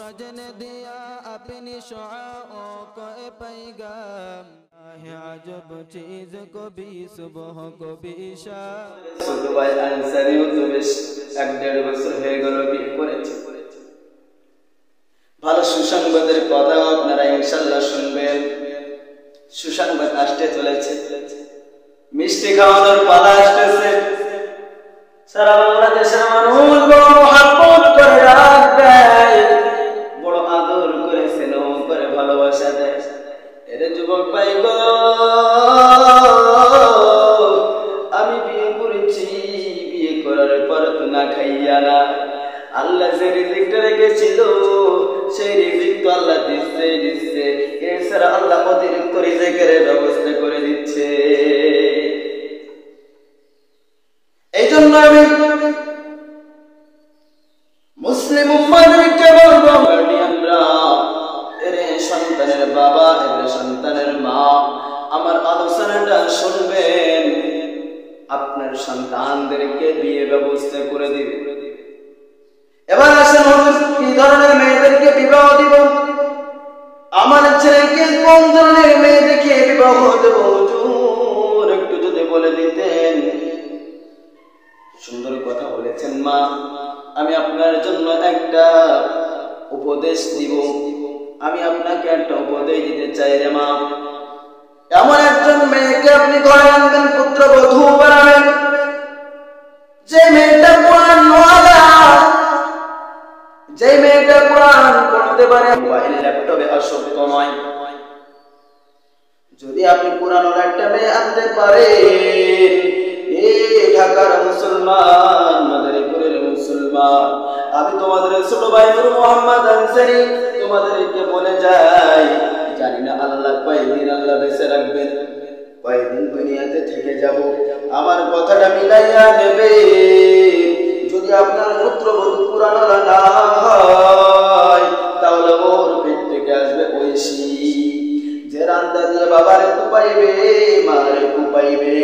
समझ ने दिया अपनी शुआओं को पैगाम है अजब चीज को भी सुबह को भी शाम ছোট ভাই আনসারিও তো বেশ 1-1.5 বছর হয়ে গেল বিয়ে করেছে। ভালো সুসংবাদের কথাও আপনারা ইনশাআল্লাহ শুনবেন। সুসংবাদ আসতে চলেছে, মিষ্টি খাওয়ানোর পালা আসতেছে। সারা বাংলাদেশের মানুষ বড় মহব্বত করে রাখবে, বড় আদর করে স্নেহ করে ভালোবাসা দেয়। এর যুবক ভাই গো, আমি বিয়ে করেছি, বিয়ে করার পর তো না খাইয়া না, আল্লাহ যে রিজিকটা রেখেছিল সেই রিজিক তো আল্লাহ দিচ্ছে, এছাড়া আল্লাহ অতিরিক্ত রিজিকের ব্যবস্থা করে দিচ্ছে। এই জন্য আমি মুসলিম উম্মাহদেরকে বলবো, গার্ডিয়ানরা, এর সন্তানের বাবা, এর সন্তানের মা, আমার আলোচনাটা শুনবেন। আপনার সন্তানদেরকে বিয়ে ব্যবস্থা করে দিবেন। এবার আসেন, কি ধরনের মেয়েদেরকে বিবাহ দিব, আমার ছেলেকে কোন ধরনের মেয়ে দেখে বিবাহ দেব, হুজুর একটু যদি বলে দিতেন। সুন্দর কথা বলেছেন মা, আমি আপনার জন্য একটা উপদেশ দিব। আমি আপনাকে একটা উপদেশ দিতে চাই রে মা। এমন একজন মেয়েকে আপনি ঘরে আনবেন, পুত্রবধূ বানাবেন, যে মেয়েটা কোরআন ওয়ালা, যে মেয়েটা কোরআন পড়তে পারে, মোবাইল ল্যাপটপে আসক্ত নয়। যদি আপনি কোরআন ওয়ালা একটা মেয়ে আনতে পারেন, ঢাকার মুসলমান, মাদারীপুরের মুসলমান, আমি তোমাদের ছোট ভাই নূর মোহাম্মদ আনসারী তোমাদেরকে বলে যাই, জানি না আল্লাহ কয়দিন আল্লাহ বেঁচে রাখবেন, কয়দিন দুনিয়াতে থেকে যাব, আমার কথাটা মিলাইয়া নেবে। যদি আপনার পুত্রবধূ কুরআনওয়ালা না হয়, তাহলে ওর পেট থেকে আসবে ঐশী, যে রান্দা দিয়ে বাবারে কুপাইবে, মারে কুপাইবে।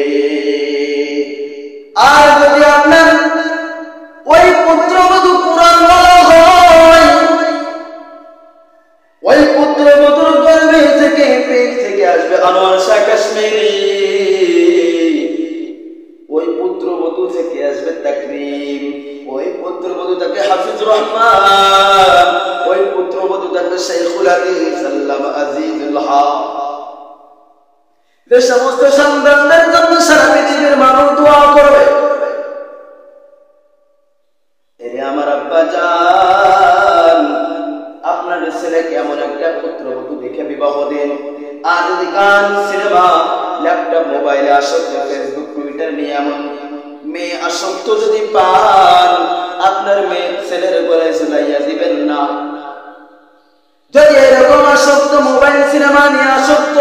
আর যদি আপনার ওই পুত্রবধূ কুরআনওয়ালা হয়, ওই পুত্রবধূর গর্ভে থেকে, পেট থেকে আসবে আনোয়ার শাহ কাশ্মীরি, ওই পুত্রবধূ থেকে আসবে তাকরিম, ওই পুত্রবধূ থেকে হাফিজুর রহমান, ওই পুত্রবধূ থেকে শাইখুল হাদিস আল্লামা আজিজুল হক। যে সমস্ত সন্তানদের জন্য সারা পৃথিবীর মানুষ দোয়া করবে, এরে আমার আব্বা জান, আপনার ছেলেকে এমন একটা পুত্রবধূ দেখে বিবাহ দিন। আর যদি গান, সিনেমা, ল্যাপটপ, মোবাইলে আসক্ত, ফেসবুক, টুইটার নিয়ে এমন মেয়ে আসক্ত যদি পান, আপনার মেয়ে ছেলের গলায় ঝুলাইয়া দিবেন না। যদি এরকম আসক্ত, মোবাইল, সিনেমা নিয়ে আসক্ত,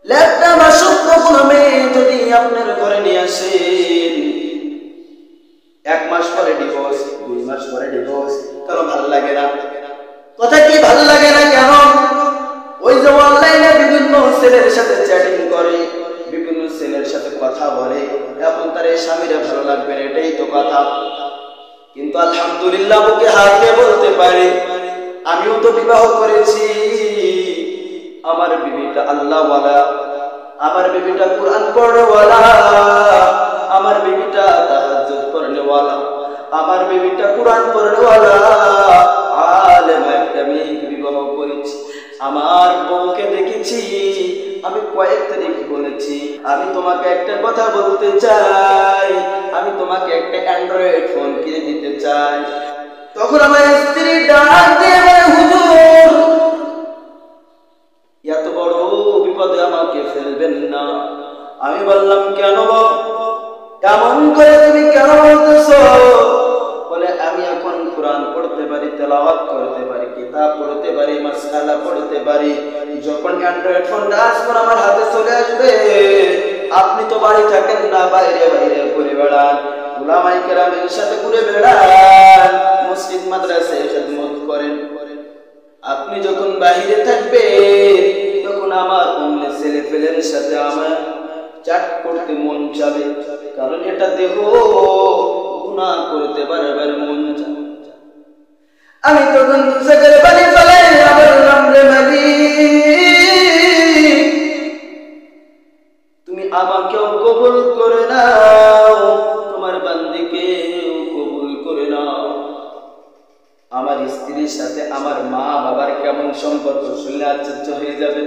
ল্যাপটপ আসক্ত কোন মেয়ে যদি আপনার ঘরে নিয়ে আসেন, 1 মাস পরে ডিভোর্স, 2 মাস পরে ডিভোর্স, কারো ভালো লাগে না। কথা কি ভালো লাগে না কেন? ওই যে অনলাইনে বিভিন্ন ছেলের সাথে চ্যাটিং করে, বিভিন্ন ছেলের সাথে কথা বলে, এখন তার এই স্বামীরা ভালো লাগবে না, এটাই তো কথা। কিন্তু আলহামদুলিল্লাহ বুকে হাত দিয়ে বলতে পারি, আমিও তো বিবাহ করেছি, আমার বিবিটা আল্লাহওয়ালা, আমার বিবিটা কুরআন পড়নেওয়ালা, আমার বিবিটা তাহাজ্জুদ পড়নেওয়ালা, আমার বিবিটা কুরআন পড়নেওয়ালা, আলেম একটা মেয়েকে বিবাহ করেছি। আমার বউকে দেখেছি, আমি কয়েক তারিখ বলেছি, আমি তোমাকে একটা কথা বলতে চাই, আমি তোমাকে একটা অ্যান্ড্রয়েড ফোন কিনে দিতে চাই। তখন আমার স্ত্রী ডাক দিয়ে বলে, হুজুর এত বড় বিপদে আমাকে ফেলবেন না। আমি বললাম, কেন এমন করে তুমি কেন বলতেছো? বলে, আমি এখন কোরআন পড়তে পারি, তেলাওয়াত করতে পারি, কিতাব পড়তে পারি, মাসআলা পড়তে পারি। যখন অ্যান্ড্রয়েড ফোনটা আসবে আমার হাতে চলে আসবে, আপনি তো বাড়ি থাকেন না, বাইরে বাইরে ঘুরে বেড়ান, উলামায়ে কেরামের সাথে ঘুরে বেড়ান, মসজিদ মাদ্রাসায় খিদমত করেন। আপনি যখন বাইরে থাকবেন, তখন আমার অন্য ছেলে ফেলের সাথে আমার চাট করতে মন যাবে, কারণ এটা দেহ গুনাহ করতে বারবার মন যাবে। আমি তখন চোখের পানি ফেলাই আবার নামরে মালিক, তুমি আমাকেও কবুল করে নাও, তোমার বান্দিকে কবুল করে নাও। আমার স্ত্রীর সাথে আমার মা বাবার কেমন সম্পর্ক শুনলে আশ্চর্য হয়ে যাবে।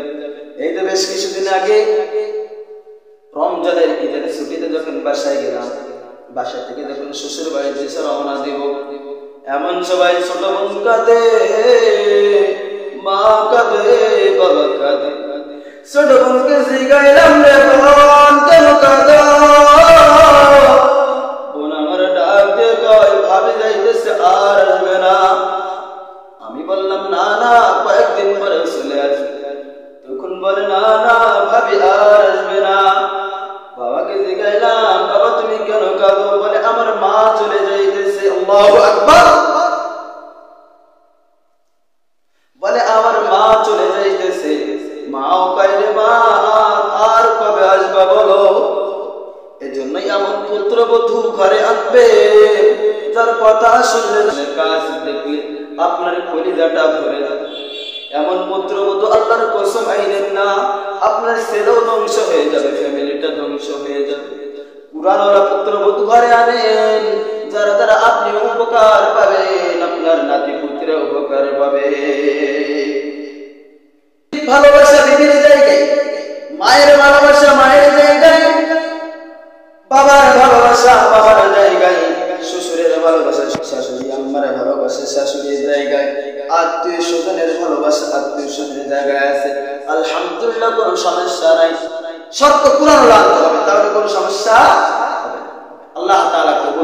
এই তো বেশ কিছুদিন আগে রমজানের ঈদের ছুটিতে যখন বাসায় গেলাম, বাসা থেকে যখন শ্বশুর বাড়ির দেশে রওনা দেব, এমন সবাই ছোট বোন কাঁদে, মা কাঁদে, বাবা কাঁদে। ছোট বোনকে জিগাইলাম রে বোন কেন কাঁদো? বোন আমার ডাক দিয়ে কয় ভাবি যাইতেছে আর আসবে না। আমি বললাম না না কয়েকদিন পরে চলে আসবে। তখন বলে না না ভাবি আর আসবে না। বাবাকে জিগাইলাম বাবা তুমি কেন কাঁদো? বলে আমার মা চলে যাইতেছে। আল্লাহু আকবার। বলে আমার মা চলে যাইতেছে। মাও কয় রে মা আর কবে আসবা বলো? এজন্যই এমন পুত্রবধূ ঘরে আনবে যার কথা শুনলে কাজ দেখলে আপনার কলিজাটা ভরে যাবে। এমন পুত্রবধূ আল্লাহর কসম আইনেন না, আপনার ছেলেও ধ্বংস হয়ে যাবে, ফ্যামিলিটা ধ্বংস হয়ে যাবে। কুরআনওয়ালা পুত্রবধূ ঘরে আনেন যারা দ্বারা আপনি উপকার পাবেন, আপনার নাতি পুত্র উপকার পাবে। ভালোবাসা বিভিন্ন জায়গায়, মায়ের ভালোবাসা মায়ের জায়গায়, বাবার ভালোবাসা বাবার জায়গায়, শ্বশুরের ভালোবাসা শাশুড়ি আম্মার ভালোবাসা শাশুড়ির জায়গায়, আত্মীয় স্বজনের ভালোবাসা আত্মীয় স্বজনের জায়গায় আছে। আলহামদুলিল্লাহ কোনো সমস্যা নাই। শর্ত কুরআন আনতে হবে, তাহলে কোনো সমস্যা হবে না। আল্লাহ তাআলা কবুল